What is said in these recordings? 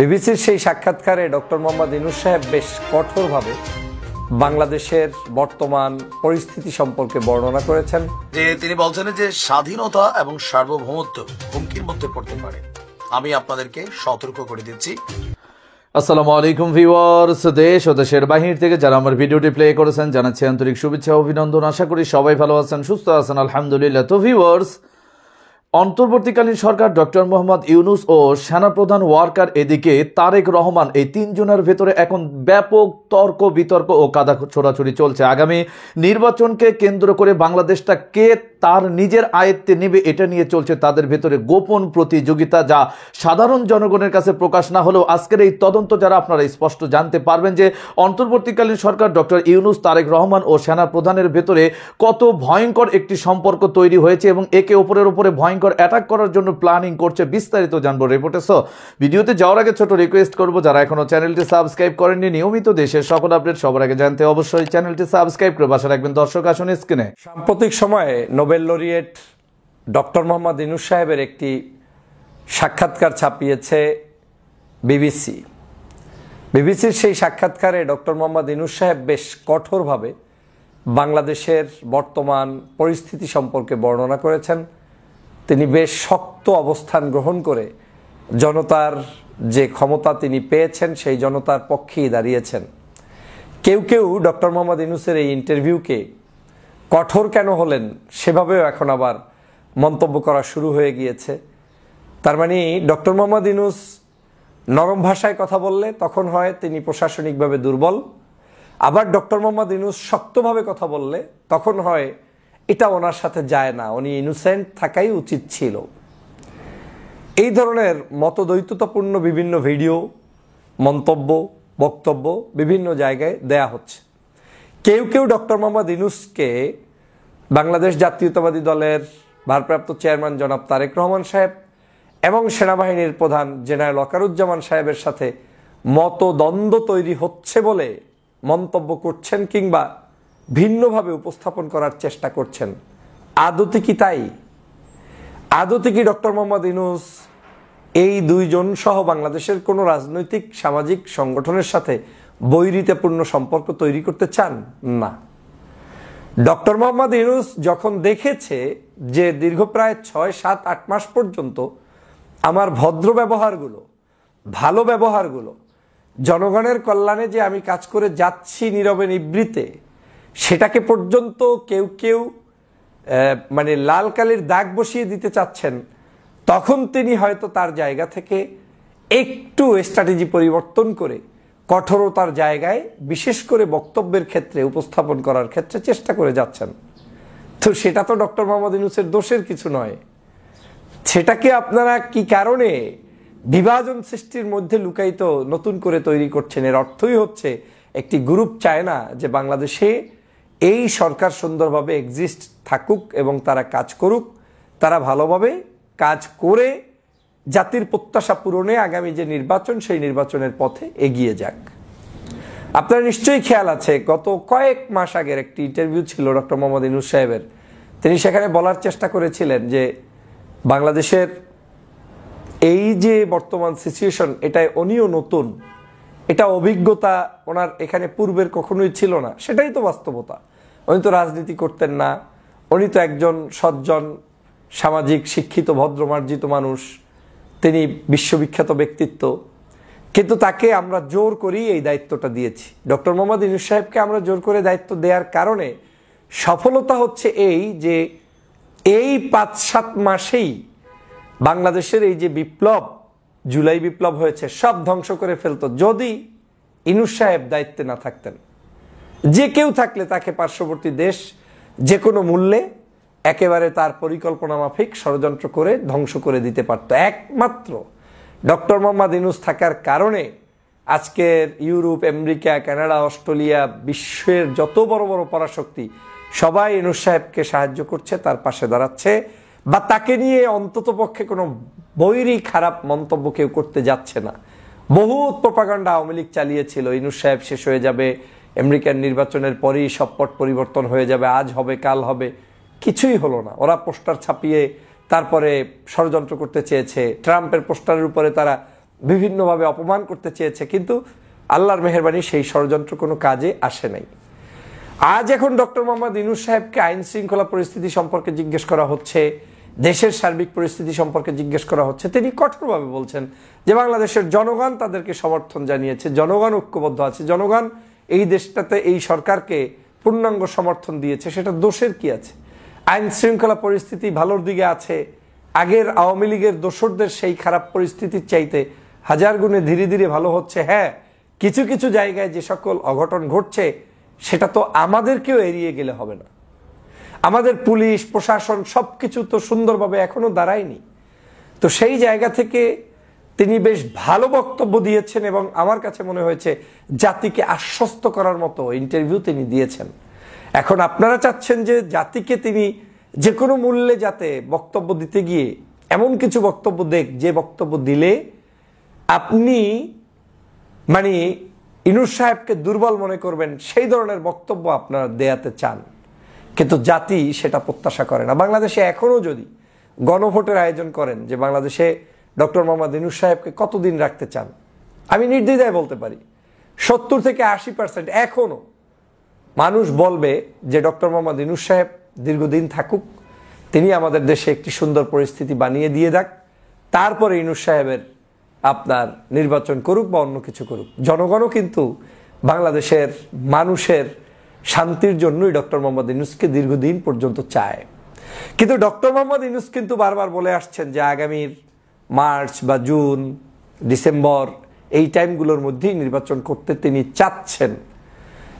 বিবিসির সেই সাক্ষাৎকারে ডক্টর মোহাম্মদ ইউনূস সাহেব বেশ কঠোরভাবে বাংলাদেশের বর্তমান পরিস্থিতি সম্পর্কে বর্ণনা করেছেন। যে তিনি বলছেন যে স্বাধীনতা এবং সার্বভৌমত্ব হুমকির মধ্যে পড়তে পারে। আমি আপনাদেরকে সতর্ক করে দিচ্ছি। আসসালামু আলাইকুম ভিউয়ার্স, দেশ ও দেশের বাহির থেকে যারা আমার ভিডিওটি প্লে করেছেন জানাচ্ছি আন্তরিক শুভেচ্ছা অভিনন্দন। আশা করি সবাই ভালো আছেন, সুস্থ আছেন, আলহামদুলিল্লাহ। তো ভিউয়ার্স, অন্তর্বর্তীকালীন সরকার ডক্টর মোহাম্মদ ইউনূস ও সেনাপ্রধান ওয়াকার এদিকে তারেক রহমান, এই তিনজনের ভেতরে এখন ব্যাপক তর্ক বিতর্ক ও কাদা ছোড়াছুড়ি চলছে। আগামী নির্বাচনকে কেন্দ্র করে বাংলাদেশটা কে তার নিজের আয়ত্তে নেবে এটা নিয়ে চলছে তাদের ভেতরে গোপন প্রতিযোগিতা, যা সাধারণ জনগণের কাছে প্রকাশ না হলেও আজকের এই তদন্ত যারা আপনারা স্পষ্ট জানতে পারবেন যে অন্তর্বর্তীকালীন সরকার ডক্টর ইউনূস, তারেক রহমান ও সেনাপ্রধানের ভেতরে কত ভয়ঙ্কর একটি সম্পর্ক তৈরি হয়েছে এবং একে অপরের উপরে ভয়ঙ্কর অ্যাটাক করার জন্য প্ল্যানিং করছে। বিস্তারিত জানবো রিপোর্টে। সো ভিডিওতে যাওয়ার আগে ছোট রিকোয়েস্ট করবো, যারা এখনো চ্যানেলটি সাবস্ক্রাইব করেননি, নিয়মিত দেশের সকল আপডেট সবার আগে জানতে অবশ্যই চ্যানেলটি সাবস্ক্রাইব করে পাশে রাখবেন। দর্শক আসুন স্ক্রিনে। সাম্প্রতিক সময়ে Nobel laureate doctor Mohammad Yunus সাহেবের একটি সাক্ষাৎকার ছাপিয়েছে বিবিসি। বিবিসির সেই সাক্ষাৎকারে ডক্টর মোহাম্মদ ইউনূস সাহেব বেশ কঠোরভাবে বাংলাদেশের বর্তমান পরিস্থিতি সম্পর্কে বর্ণনা করেছেন। তিনি বেশ শক্ত অবস্থান গ্রহণ করে জনতার যে ক্ষমতা তিনি পেয়েছেন সেই জনতার পক্ষেই দাঁড়িয়েছেন। কেউ কেউ ডক্টর মোহাম্মদ ইউনূসের এই ইন্টারভিউকে কঠোর কেন হলেন সেভাবেও এখন আবার মন্তব্য করা শুরু হয়ে গিয়েছে। তার মানে ডক্টর মোহাম্মদ ইউনূস নরম ভাষায় কথা বললে তখন হয় তিনি প্রশাসনিকভাবে দুর্বল, আবার ডক্টর মোহাম্মদ ইউনূস শক্তভাবে কথা বললে তখন হয় এটা ওনার সাথে যায় না, উনি ইনোসেন্ট থাকাই উচিত ছিল। এই ধরনের মতদ্বৈততাপূর্ণ বিভিন্ন ভিডিও, মন্তব্য, বক্তব্য বিভিন্ন জায়গায় দেয়া হচ্ছে। কেউ কেউ ডক্টর মোহাম্মদ ইউনূসকে বাংলাদেশ জাতীয়তাবাদী দলের ভারপ্রাপ্ত চেয়ারম্যান জনাব তারেক রহমান সাহেব এবং সেনাবাহিনীর প্রধান জেনারেল ওয়াকারুজ্জামান সাহেবের সাথে মতদ্বন্দ্ব তৈরি হচ্ছে বলে মন্তব্য করছেন কিংবা ভিন্নভাবে উপস্থাপন করার চেষ্টা করছেন। আদতে কি তাই? আদতে কি ডক্টর মোহাম্মদ ইউনূস এই দুইজন সহ বাংলাদেশের কোনো রাজনৈতিক সামাজিক সংগঠনের সাথে বৈরিতাপূর্ণ সম্পর্ক তৈরি করতে চান? না। ডক্টর মোহাম্মদ ইউনূস যখন দেখেছে যে দীর্ঘ প্রায় 6, 7, 8 মাস পর্যন্ত আমার ভদ্র ব্যবহারগুলো, ভালো ব্যবহারগুলো, জনগণের কল্যাণে যে আমি কাজ করে যাচ্ছি নীরবে নিবৃতে, সেটাকে পর্যন্ত কেউ কেউ মানে লাল কালির দাগ বসিয়ে দিতে চাচ্ছেন, তখন তিনি হয়তো তার জায়গা থেকে একটু স্ট্র্যাটেজি পরিবর্তন করে কঠোরতার জায়গায় বিশেষ করে বক্তব্যের ক্ষেত্রে উপস্থাপন করার ক্ষেত্রে চেষ্টা করে যাচ্ছেন। তো সেটা তো ডক্টর মোহাম্মদ ইউনূসের দোষের কিছু নয়। সেটাকে আপনারা কি কারণে বিভাজন সৃষ্টির মধ্যে লুকায়িত নতুন করে তৈরি করছেন? এর অর্থই হচ্ছে একটি গ্রুপ চায় না যে বাংলাদেশে এই সরকার সুন্দরভাবে এক্সিস্ট থাকুক এবং তারা কাজ করুক, তারা ভালোভাবে কাজ করে জাতির প্রত্যাশা পূরণে আগামী যে নির্বাচন সেই নির্বাচনের পথে এগিয়ে যাক। আপনার নিশ্চয়ই খেয়াল আছে গত কয়েক মাস আগের একটি ইন্টারভিউ ছিল ডক্টর মোহাম্মদ ইউনূস সাহেবের। তিনি সেখানে বলার চেষ্টা করেছিলেন যে বাংলাদেশের এই যে বর্তমান সিচুয়েশন, এটাই উনিও নতুন, এটা অভিজ্ঞতা ওনার এখানে পূর্বের কখনোই ছিল না। সেটাই তো বাস্তবতা। উনি তো রাজনীতি করতেন না, উনি তো একজন সজ্জন, সামাজিক, শিক্ষিত, ভদ্রমার্জিত মানুষ, তিনি বিশ্ববিখ্যাত ব্যক্তিত্ব, কিন্তু তাকে আমরা জোর করেই এই দায়িত্বটা দিয়েছি। ডক্টর মোহাম্মদ ইউনূস সাহেবকে আমরা জোর করে দায়িত্ব দেওয়ার কারণে সফলতা হচ্ছে এই যে এই 5-7 মাসেই বাংলাদেশের এই যে বিপ্লব, জুলাই বিপ্লব হয়েছে, সব ধ্বংস করে ফেলতো যদি ইউনূস সাহেব দায়িত্বে না থাকতেন। যে কেউ থাকলে তাকে পার্শ্ববর্তী দেশ যে কোনো মূল্যে একেবারে তার পরিকল্পনা মাফিক ষড়যন্ত্র করে ধ্বংস করে দিতে পারত। একমাত্র ডক্টর মোহাম্মদ ইউনূস থাকার কারণে আজকের ইউরোপ, আমেরিকা, কানাডা, অস্ট্রেলিয়া, বিশ্বের যত বড় বড় পরাশক্তি সবাই ইউনূস সাহেবকে সাহায্য করছে, তার পাশে দাঁড়াচ্ছে, বা তাকে নিয়ে অন্তত পক্ষে কোনো বৈরী খারাপ মন্তব্য কেউ করতে যাচ্ছে না। বহুত প্রোপাগান্ডা আওয়ামী লীগ চালিয়েছিল, ইউনূস সাহেব শেষ হয়ে যাবে, আমেরিকান নির্বাচনের পরেই সব পট পরিবর্তন হয়ে যাবে, আজ হবে কাল হবে। কিছুই হলো না। ওরা পোস্টার ছাপিয়ে তারপরে ষড়যন্ত্র করতে চেয়েছে। ট্রাম্পের পোস্টারের উপরে তারা বিভিন্নভাবে অপমান করতে চেয়েছে, কিন্তু আল্লাহর মেহেরবানি সেই ষড়যন্ত্র কোনো কাজে আসে নাই। আজ এখন ডক্টর মোহাম্মদ ইউনূস সাহেবকে আইন শৃঙ্খলা পরিস্থিতি সম্পর্কে জিজ্ঞেস করা হচ্ছে, দেশের সার্বিক পরিস্থিতি সম্পর্কে জিজ্ঞেস করা হচ্ছে। তিনি কঠোরভাবে বলছেন যে বাংলাদেশের জনগণ তাদেরকে সমর্থন জানিয়েছে, জনগণ ঐক্যবদ্ধ আছে, জনগণ এই দেশটাতে এই সরকারকে পূর্ণাঙ্গ সমর্থন দিয়েছে, সেটা দোষের কি আছে? আইন শৃঙ্খলা পরিস্থিতি ভালোর দিকে আছে। আগের আওয়ামী লীগের দোসরদের সেই খারাপ পরিস্থিতির চাইতে হাজার গুণে ধীরে ধীরে ভালো হচ্ছে। হ্যাঁ, কিছু কিছু জায়গায় যে সকল অঘটন ঘটছে সেটা তো আমাদেরকেও এড়িয়ে গেলে হবে না। আমাদের পুলিশ প্রশাসন সবকিছু তো সুন্দরভাবে এখনো দাঁড়ায়নি। তো সেই জায়গা থেকে তিনি বেশ ভালো বক্তব্য দিয়েছেন এবং আমার কাছে মনে হয়েছে জাতিকে আশ্বস্ত করার মতো ইন্টারভিউ তিনি দিয়েছেন। এখন আপনারা চাচ্ছেন যে জাতিকে তিনি যে কোনো মূল্যে যাতে বক্তব্য দিতে গিয়ে এমন কিছু বক্তব্য দেখ যে বক্তব্য দিলে আপনি মানে ইউনূস সাহেবকে দুর্বল মনে করবেন, সেই ধরনের বক্তব্য আপনারা দেয়াতে চান, কিন্তু জাতি সেটা প্রত্যাশা করে না। বাংলাদেশে এখনো যদি গণভোটের আয়োজন করেন যে বাংলাদেশে ডক্টর মোহাম্মদ ইউনূস সাহেবকে কতদিন রাখতে চান, আমি নির্দ্বিধায় বলতে পারি 70 থেকে 80% এখনো মানুষ বলবে যে ডক্টর মোহাম্মদ ইউনূস সাহেব দীর্ঘদিন থাকুক, তিনি আমাদের দেশে একটি সুন্দর পরিস্থিতি বানিয়ে দিয়ে দেখ, তারপরে ইউনূস সাহেবের আপনার নির্বাচন করুক বা অন্য কিছু করুক। জনগণও কিন্তু বাংলাদেশের মানুষের শান্তির জন্যই ডক্টর মোহাম্মদ ইউনূসকে দীর্ঘদিন পর্যন্ত চায়। কিন্তু ডক্টর মোহাম্মদ ইউনূস কিন্তু বারবার বলে আসছেন যে আগামীর মার্চ বা জুন, ডিসেম্বর এই টাইমগুলোর মধ্যেই নির্বাচন করতে তিনি চাচ্ছেন।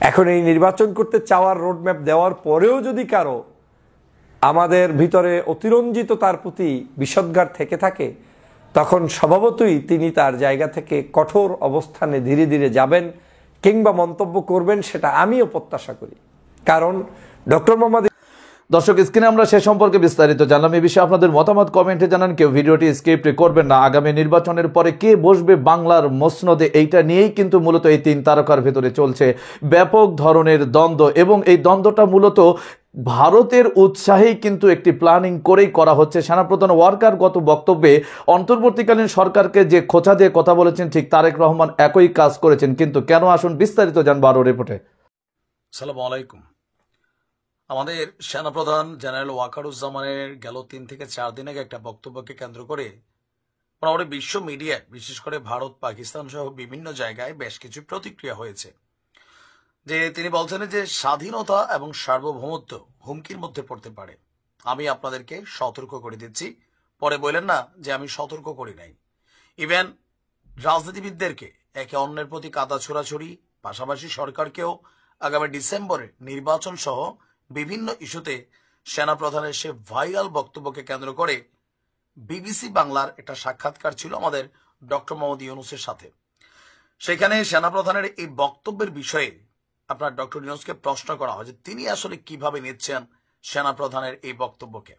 এখন এই নির্বাচন করতে চাওয়ার রোডম্যাপ দেওয়ার পরেও যদি কারো আমাদের ভিতরে অতিরঞ্জিত তার প্রতি বিষদগার থেকে থাকে, তখন স্বভাবতই তিনি তার জায়গা থেকে কঠোর অবস্থানে ধীরে ধীরে যাবেন কিংবা মন্তব্য করবেন, সেটা আমিও প্রত্যাশা করি। কারণ ডক্টর মোহাম্মদ দর্শক, স্ক্রিনে আমরা সে সম্পর্কে বিস্তারিত জানলাম। এই বিষয়ে আপনাদের মতামত কমেন্টে জানান। কেউ ভিডিওটি স্কিপ করবেন না। আগামী নির্বাচনের পরে কে বসবে বাংলার মসনদে, এইটা নিয়েই কিন্তু মূলত এই তিন তারকার ভেতরে চলছে ব্যাপক ধরনের দ্বন্দ্ব, এবং এই দ্বন্দ্বটা মূলত ভারতের উৎসাহেই কিন্তু একটি প্ল্যানিং করেই করা হচ্ছে। সেনাপ্রধান ওয়াকার গত বক্তব্যে অন্তর্বর্তীকালীন সরকারকে যে খোঁচা দিয়ে কথা বলেছেন, ঠিক তারেক রহমান একই কাজ করেছেন। কিন্তু কেন, আসুন বিস্তারিত জানবো আরো রিপোর্টে। আসসালামু আলাইকুম। আমাদের সেনাপ্রধান জেনারেল ওয়াকারুজ্জামানের গেল 3 থেকে 4 দিন আগে একটা বক্তব্যকে কেন্দ্র করে মোটামুটি বিশ্ব মিডিয়ায়, বিশেষ করে ভারত, পাকিস্তান সহ বিভিন্ন জায়গায় বেশ কিছু প্রতিক্রিয়া হয়েছে। যে তিনি বলছেন যে স্বাধীনতা এবং সার্বভৌমত্ব হুমকির মধ্যে পড়তে পারে। আমি আপনাদেরকে সতর্ক করে দিচ্ছি। পরে বললেন না যে আমি সতর্ক করি নাই। ইভেন রাজনীতিবিদদেরকে একে অন্যের প্রতি কাদা ছোড়াছুড়ি, পাশাপাশি সরকারকেও আগামী ডিসেম্বরে নির্বাচন সহ বিভিন্ন ইস্যুতে সেনাপ্রধানের সে ভাইরাল বক্তব্যকে কেন্দ্র করে বিবিসি বাংলার একটা সাক্ষাৎকার ছিল আমাদের ডক্টর মোহাম্মদ ইউনূসের সাথে। সেখানে সেনাপ্রধানের এই বক্তব্যের বিষয়ে আপনার ডক্টর ইউনূসকে প্রশ্ন করা হয় যে তিনি আসলে কিভাবে নিচ্ছেন সেনাপ্রধানের এই বক্তব্যকে।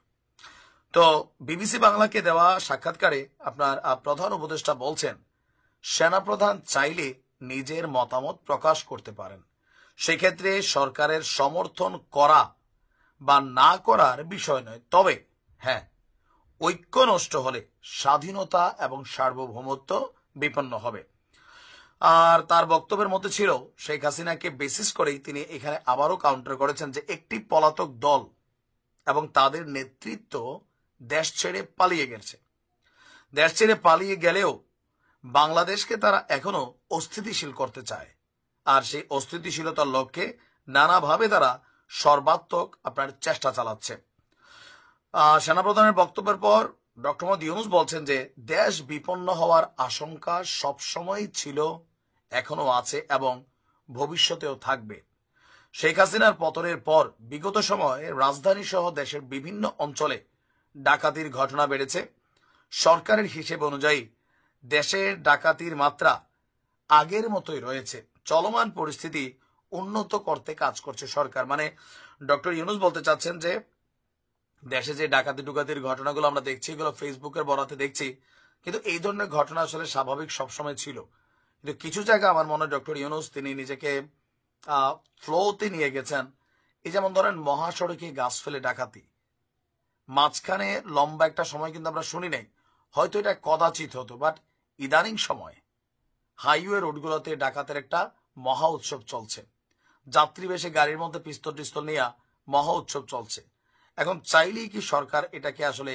তো বিবিসি বাংলাকে দেওয়া সাক্ষাৎকারে আপনার প্রধান উপদেষ্টা বলছেন, সেনাপ্রধান চাইলে নিজের মতামত প্রকাশ করতে পারেন, সেক্ষেত্রে সরকারের সমর্থন করা বা না করার বিষয় নয়। তবে হ্যাঁ, ঐক্য নষ্ট হলে স্বাধীনতা এবং সার্বভৌমত্ব বিপন্ন হবে। আর তার বক্তব্যের মধ্যে ছিল শেখ হাসিনাকে বেসিস করেই তিনি এখানে আবারও কাউন্টার করেছেন যে একটি পলাতক দল এবং তাদের নেতৃত্ব দেশ ছেড়ে পালিয়ে গেছে। দেশ ছেড়ে পালিয়ে গেলেও বাংলাদেশকে তারা এখনো অস্থিতিশীল করতে চায়, আর সেই অস্থিতিশীলতার লক্ষ্যে নানাভাবে তারা সর্বাত্মক আপনার চেষ্টা চালাচ্ছে। সেনাপ্রধানের বক্তব্যের পর ডক্টর মোহাম্মদ ইউনূস বলছেন যে দেশ বিপন্ন হওয়ার আশঙ্কা সবসময়ই ছিল, এখনো আছে এবং ভবিষ্যতেও থাকবে। শেখ হাসিনার পতনের পর বিগত সময়ে রাজধানী সহ দেশের বিভিন্ন অঞ্চলে ডাকাতির ঘটনা বেড়েছে। সরকারের হিসেব অনুযায়ী দেশের ডাকাতির মাত্রা আগের মতোই রয়েছে। চলমান পরিস্থিতি উন্নত করতে কাজ করছে সরকার। মানে ডক্টর ইউনূস বলতে চাচ্ছেন যে দেশে যে ডাকাতি ডুকাতির ঘটনাগুলো আমরা দেখছি, এগুলো ফেসবুকের বরাতে দেখছি, কিন্তু এই ধরনের ঘটনা আসলে স্বাভাবিক সবসময় ছিল। কিন্তু কিছু জায়গা আমার মনে হয় ডক্টর ইউনূস তিনি নিজেকে ফ্লোতে নিয়ে গেছেন। এই যেমন ধরেন মহাসড়কে গাছ ফেলে ডাকাতি, মাঝখানে লম্বা একটা সময় কিন্তু আমরা শুনি নাই, হয়তো এটা কদাচিৎ হতো, বাট ইদানিং সময় হাইওয়ে রোডগুলোতে ডাকাতের একটা মহা উৎসব চলছে। যাত্রী বেশে গাড়ির মধ্যে পিস্তল টিস্তল নিয়ে মহা উৎসব চলছে। এখন চাইলেই কি সরকার এটাকে আসলে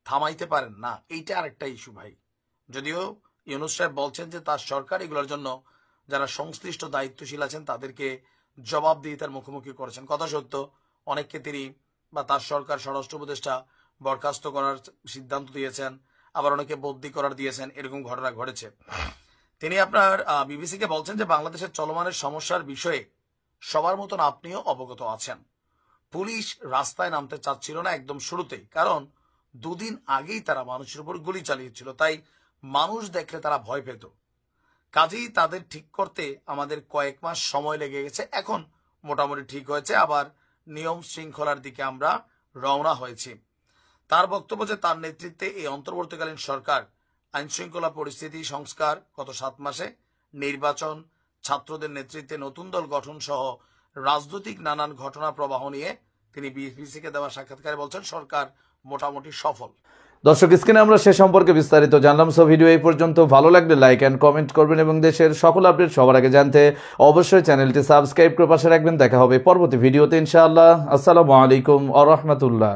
থামাইতে পারেন না? এইটা আরেকটা ইস্যু ভাই। যদিও ইউনূস সাহেব বলছেন যে তার সরকার এগুলোর জন্য যারা সংশ্লিষ্ট দায়িত্বশীল আছেন তাদেরকে জবাবদিহিতার মুখোমুখি করেছেন। কথা সত্য, অনেককে তিনি বা তার সরকার স্বরাষ্ট্র উপদেষ্টা বরখাস্ত করার সিদ্ধান্ত দিয়েছেন, আবার অনেকে বদলি করার দিয়েছেন, এরকম ঘটনা ঘটেছে। তিনি আপনার বিবিসিকে বলছেন যে বাংলাদেশের চলমানের সমস্যার বিষয়ে সবার মতন আপনিও অবগত আছেন। পুলিশ রাস্তায় নামতে চাচ্ছিল না একদম শুরুতেই, কারণ দুদিন আগেই তারা মানুষের উপর গুলি চালিয়েছিল, তাই মানুষ দেখলে তারা ভয় পেত। কাজেই তাদের ঠিক করতে আমাদের কয়েক মাস সময় লেগে গেছে। এখন মোটামুটি ঠিক হয়েছে, আবার নিয়ম শৃঙ্খলার দিকে আমরা রওনা হয়েছি। তার বক্তব্য যে তার নেতৃত্বে এই অন্তর্বর্তীকালীন সরকার আইন শৃঙ্খলা পরিস্থিতি সংস্কার, গত 7 মাসে নির্বাচন, ছাত্রদের নেতৃত্বে নতুন দল গঠন সহ রাজনৈতিক নানান ঘটনা প্রবাহ নিয়ে তিনি বিবিসিকে দেওয়া সাক্ষাৎকারে বলছেন সরকার মোটামুটি সফল। দর্শক, স্ক্রিনে আমরা সে সম্পর্কে বিস্তারিত জানলাম। সো ভিডিও এই পর্যন্ত। ভালো লাগলে লাইক অ্যান্ড কমেন্ট করবেন এবং দেশের সকল আপডেট সবার আগে জানতে অবশ্যই চ্যানেলটি সাবস্ক্রাইব করে পাশে রাখবেন। দেখা হবে পরবর্তী ভিডিওতে ইনশাআল্লাহ। আসসালামু আলাইকুম ওয়া রাহমাতুল্লাহ।